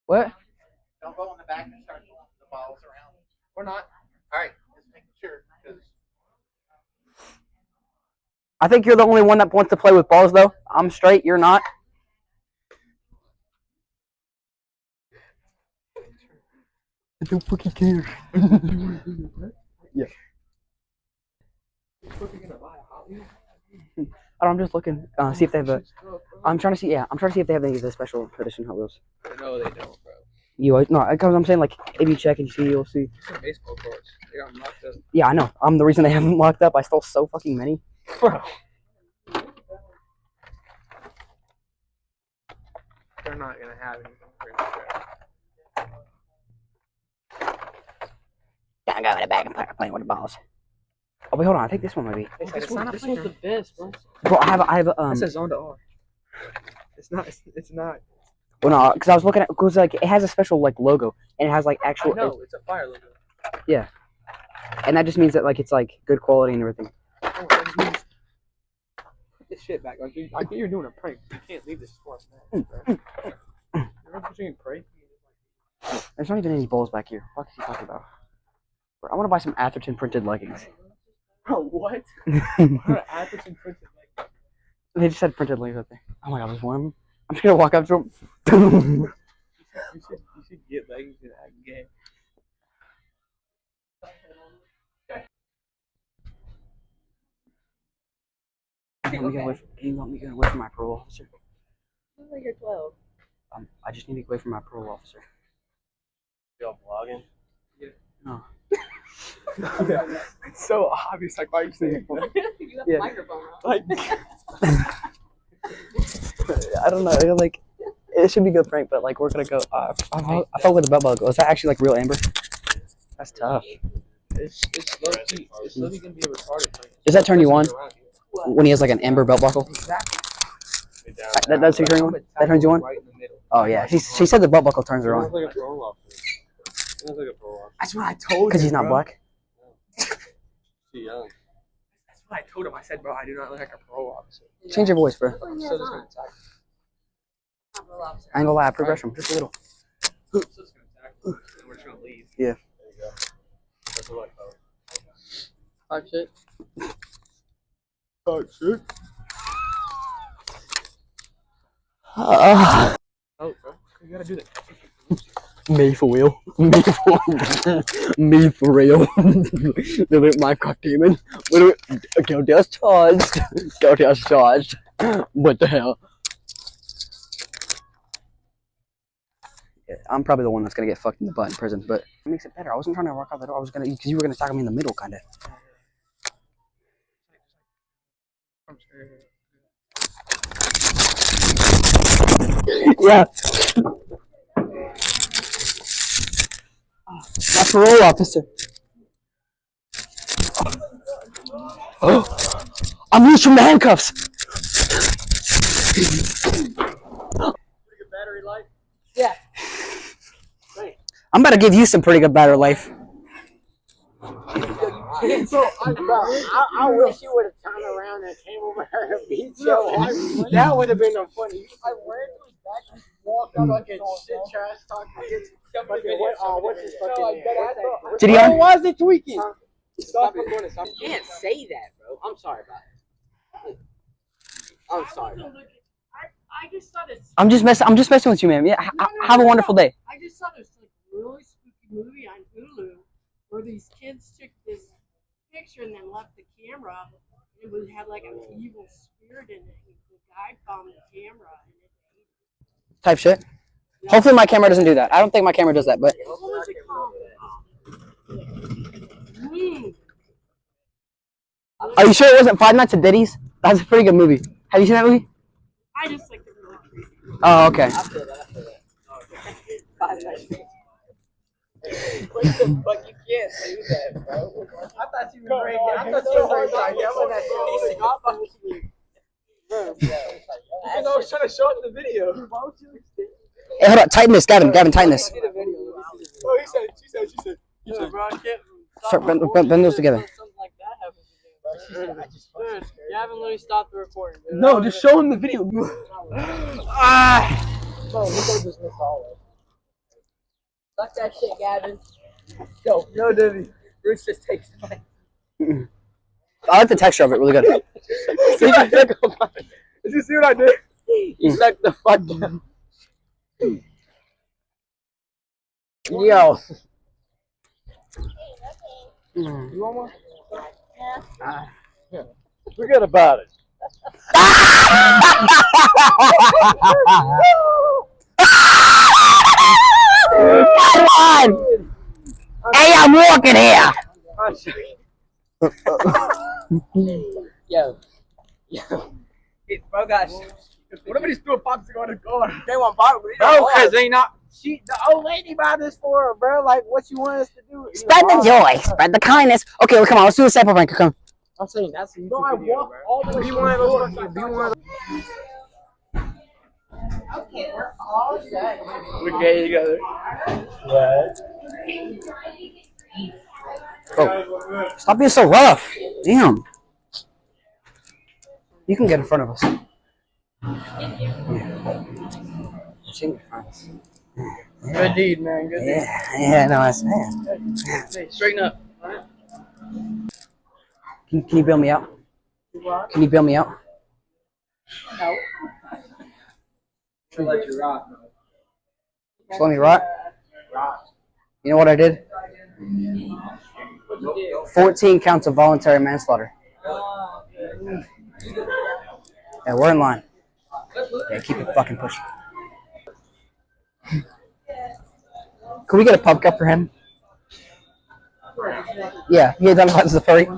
What? Don't go in the back and start pulling the bottles around. We're not. All right, just making sure. I think you're the only one that wants to play with balls, though. I'm straight. You're not. I don't fucking care. Yeah. I'm just looking. See if they have a. I'm trying to see. Yeah, I'm trying to see if they have any of the special edition Hot Wheels. No, they don't, bro. No, because I'm saying like if you check and see, you'll see. Some baseball cards. They got locked up. Yeah, I know. I'm the reason they haven't locked up. I stole so fucking many. Bro. They're not gonna have anything for you. I go in the back and playing with the balls. Oh wait, hold on. I think this one might be. This one's the best, bro. Bro, I have a It says on to R. It's not. Well, no, because I was looking at because like it has a special like logo and it has like actual. No, it's a fire logo. Yeah, and that just means that like it's like good quality and everything. Oh, that means... Put this shit back. Like I think you're doing a prank. You can't leave this for us, man. You're not supposed to prank. There's not even any balls back here. What is he talking about? Bro, I want to buy some Atherton printed leggings. Bro, what? Atherton printed leggings. They just had printed leggings up there. Oh my god, there's one of them. I'm just gonna walk up to him. Boom. You should get leggings and act gay. Can you help me get away from my parole officer? Looks like you're 12. I just need to get away from my parole officer. Y'all vlogging? Yeah. No. It's so obvious. Like, why are you saying that? You have Yeah. a microphone on. Like, I don't know. Like, it should be a good prank, but like we're gonna go. I felt with the belt buckle. Is that actually like real amber? That's tough. it's low-key gonna be a retarded prank. Does that turn you on What? when he has like an amber belt buckle? Exactly. That does turn you on. That turns you on. Right in the middle. Oh yeah. She said the belt buckle turns her on. Like a parole officer. Like a parole officer. That's what I told him. Because he's not bro. black. Too young. That's what I told him. I said, bro, I do not look like a parole officer. Change your voice, bro. So this gonna attack. I ain't gonna lie. I progress him just a little. So it's gonna attack. And we're just gonna leave. Yeah. There you go. That's what I thought. Type shit. Oh, shit. Oh, bro. You gotta do that. me for real. Me for real. The Minecraft demon. Guilty as charged. Guilty as charged. What the hell? Yeah, I'm probably the one that's gonna get fucked in the butt in prison, but it makes it better. I wasn't trying to walk out the door. I was gonna, because you were gonna tackle me in the middle, kind of. I'm scared. Yeah. My parole officer. Oh, I'm loose from the handcuffs. Pretty good battery life. Yeah. I'm about to give you some pretty good battery life. So, I wish you would have turned around and came over here and beat your wife. That would have been a funny. I ran to his back and walked up like a shit trash talking. What's his fucking name? Did he on? Why is it tweaking? Stop recording. Stop. You can't say that, bro. I'm sorry about it. I'm sorry. I just thought it's. I'm just messing with you, man. Yeah. Have a wonderful day. I just thought it's like a really spooky movie on Hulu where these kids took this picture and then left the camera. It would have like an evil spirit in it. The guy found the camera and it. Type shit. Hopefully my camera doesn't do that. I don't think my camera does that, but. What was it called? Are you sure it wasn't Five Nights at Diddy's? That's a pretty good movie. Have you seen that movie? I just like the really creepy. Oh, okay. I feel that. 5 Nights. What the fuck? You can't do that, bro. I thought you were breaking. I thought you were breaking. Yelling at you. Stop fucking you. Because I was trying to show it in the video. Hey, hold on. Tighten this, Gavin. Tighten this. Oh, she said. Bro, I can't. Start bend those together. Something like that happens again. Dude, you haven't literally stopped the recording. Dude. No, just show him the video. Ah. No, Nico just missed all of it. Suck that shit, Gavin. Yo, Diddy. Bruce just takes my. I like the texture of it. Really good. Did you see what I did? You suck the fuck down. Yo. Mm. You want one? Yeah. Forget about it. Come on! Hey, I'm walking here. Yo. Bro, guys. What if he threw a popsicle on the car? They want bottle, Bro, cause they not. The old lady bought this for her, bro. Like, what you want us to do? Spread the joy, spread the kindness. Okay, well, come on, let's do a sample rank. Come. I'm saying that's a YouTube video, bro. All the way. Be one of those. Be one of those. Okay, we're all set. We're gay together. Bro, stop being so rough. Damn. You can get in front of us. Good deed, man. Good deed. Yeah, no, that's man. Hey, straighten up. Can you bail me out? Can you bail me out? No. I'll let you rock, bro. Just let me rot. You know what I did? 14 counts of voluntary manslaughter. Yeah, we're in line. Yeah, keep it fucking pushing. Can we get a pub cup for him? Yeah, he identifies as a furry.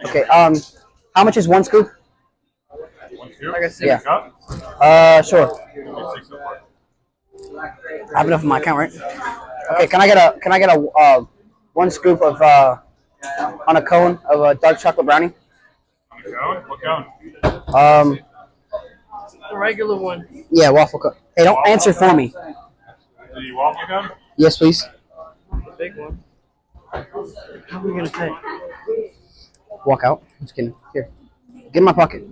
Okay, how much is one scoop? Like I said, Yeah. Sure. I have enough in my account, right? Okay, can I get a one scoop of on a cone of a dark chocolate brownie? What cone? the regular one. Yeah, waffle cone. Hey, don't answer for me. The waffle cone? Yes, please. The big one. How are we gonna pay? Walk out. Just kidding. Here, get in my pocket.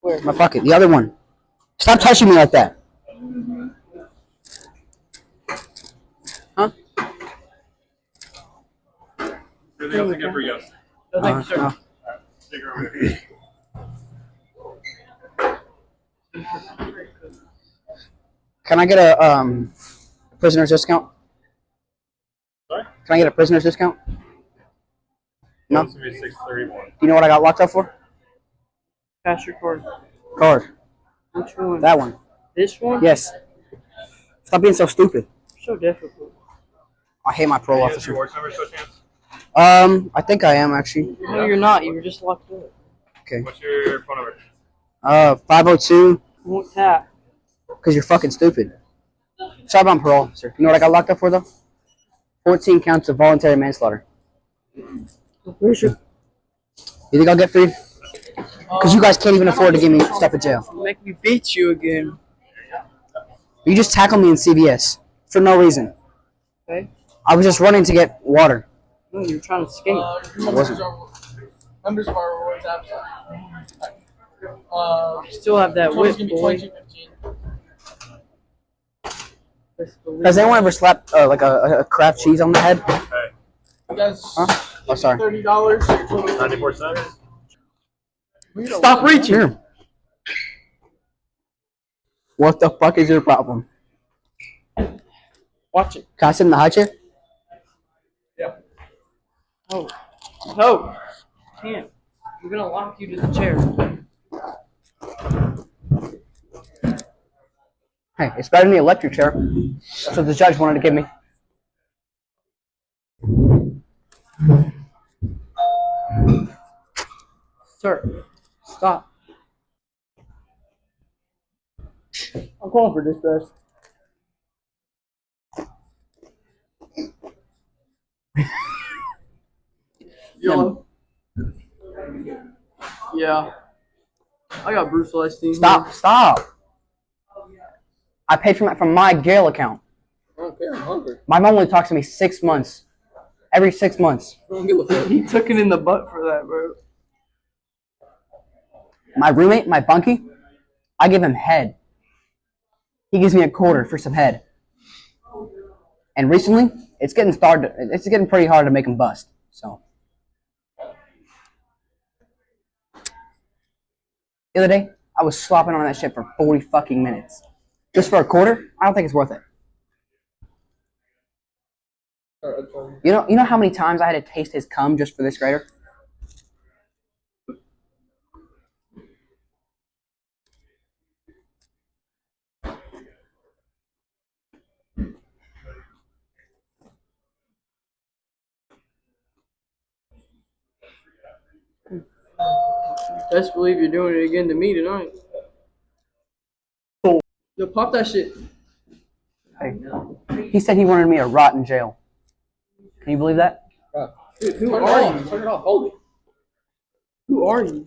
Where? My pocket. The other one. Stop touching me like that. Huh? Everything else I get for you. No, thank you, sir. No. Take her over here. Can I get a prisoner's discount? Sorry? Can I get a prisoner's discount? No. It's gonna be 631. Do you know what I got locked up for? Pass your card. Card. Which one? That one. This one? Yes. Stop being so stupid. So difficult. I hate my parole Your officer. work number, so chance? I think I am actually. No, you're not. You were just locked up. Okay. What's your phone number? 502. What's that? Because you're fucking stupid. Sorry about parole officer. You know what I got locked up for though? 14 counts of voluntary manslaughter. Where's your? You think I'll get freed? Because you guys can't even afford to give me stuff in jail. Make me beat you again. You just tackled me in CVS for no reason. Okay. I was just running to get water. No, you're trying to escape. I wasn't. Members of our rewards app. Still have that whip, boy. Has anyone ever slapped like a Kraft cheese on the head? Hey, Huh? Oh, sorry. $30. 94 cents. Stop reaching. Here. What the fuck is your problem? Watch it. Can I sit in the high chair? Oh. No. Can't. We're gonna lock you to the chair. Hey, it's better than the electric chair. That's what the judge wanted to give me. Sir, stop. I'm calling for dispatch. Yo. Yeah. I got Bruce Celestine. Stop. I paid for that from my jail account. I don't care. I'm hungry. My mom only talks to me 6 months. Every 6 months. I don't give a fuck. He took it in the butt for that, bro. My roommate, my bunkie, I give him head. he gives me a quarter for some head. And recently, it's getting pretty hard to make him bust. So the other day, I was slopping on that shit for 40 fucking minutes. Just for a quarter? I don't think it's worth it. You know how many times I had to taste his cum just for this grader? Best believe you're doing it again to me tonight. Yo, pop that shit. Hey, he said he wanted me to rot in jail. Can you believe that? Dude, who are you? Turn it off. Hold it. Who are you?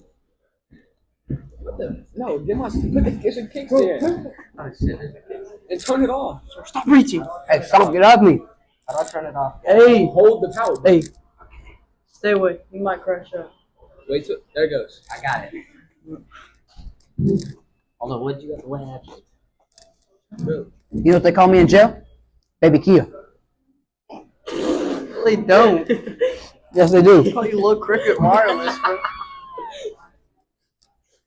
What the? No, get some kickstand. Oh shit. And turn it off. Stop reaching. Hey, stop. Get off me. How do I turn it off? Hey, Hold the power. hey. Stay away. You might crash out. Wait till there it goes. I got it. Hold on, what happened? You know what they call me in jail? Baby Kia. They don't. Yes, they do. They call you Low Cricket Wireless, bro.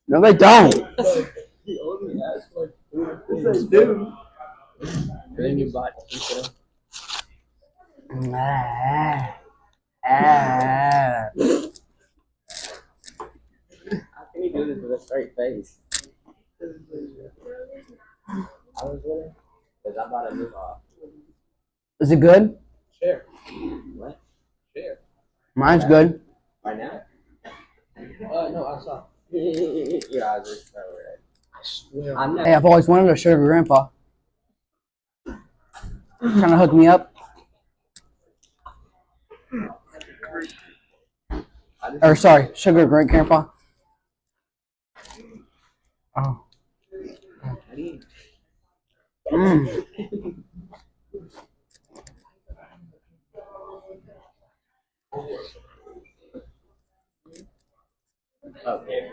No, they don't. He only asked like 4 Yes, they do. Then you bought Ah. How can you do this with a straight face? I was with her because I bought a new car. Is it good? Share. What? Share. Mine's good. Right now? No, I saw. Your eyes are so red. I swear. I'm not. Hey, I've always wanted a sugar grandpa. Trying to hook me up. Or sorry, sugar great grandpa. Oh. Mm. Okay.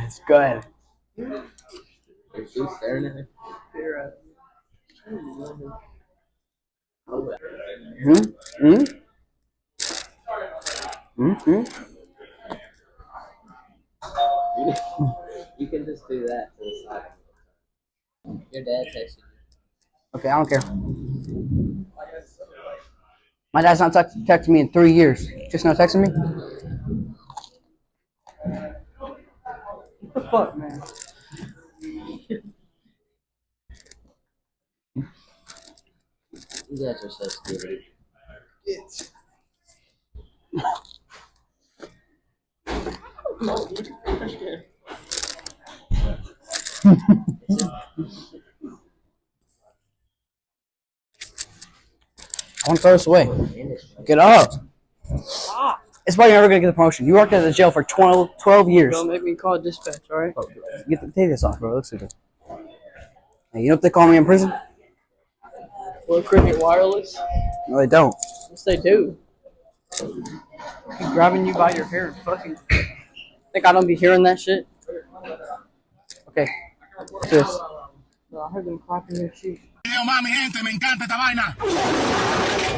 It's good. Is she staring at me? Mm-hmm. Mm-hmm. You can just do that to the side. Your dad texted you. Okay, I don't care. My dad's not texting me in 3 years. Just not texting me? What the fuck, man? You guys are so stupid. I want to throw this away. Get up. Stop. It's why you're never going to get the promotion. You worked at the jail for 12 years. Don't make me call dispatch, alright? Take this off, bro. It looks stupid. Hey, you know what they call me in prison? Low Cricket Wireless? No, they don't. Yes, they do. Be grabbing you by your hair and fucking. Think I don't be hearing that shit? Okay. What's this? No, I heard them clapping your cheeks. Mami, gente, me encanta esta vaina.